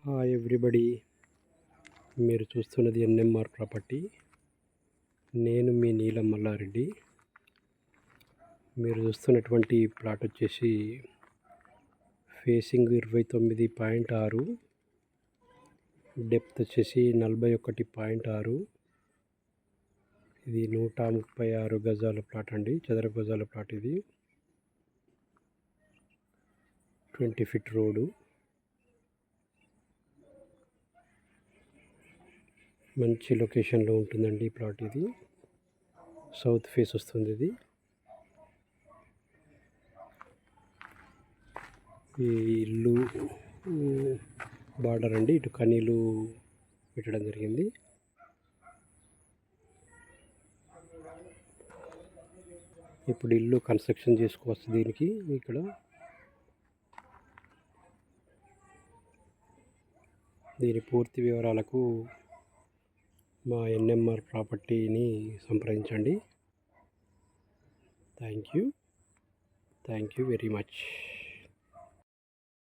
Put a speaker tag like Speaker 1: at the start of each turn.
Speaker 1: Hi everybody, మీరు చూస్తున్నది NMR property. నేను మీ నీలం మల్లారెడ్డి. మీరు చూస్తున్నటువంటి ప్లాట్ వచ్చేసి ఫేసింగ్ 29.6, డెప్త్ వచ్చేసి 41.6. ఇది 136 గజాల ప్లాట్ అండి, చదరపు గజాల ప్లాట్. ఇది 20 ఫీట్ రోడ్డు, మంచి లొకేషన్లో ఉంటుందండి ఈ ప్లాట్. ఇది సౌత్ ఫేస్ వస్తుంది. ఇది ఈ ఇల్లు బార్డర్ అండి, ఇటు కనీలు పెట్టడం జరిగింది. ఇప్పుడు ఇల్లు కన్స్ట్రక్షన్ చేసుకోవచ్చు. దీనికి ఇక్కడ దీని పూర్తి వివరాలకు మా ఎన్ఎంఆర్ ప్రాపర్టీని సంప్రదించండి. Thank you very much.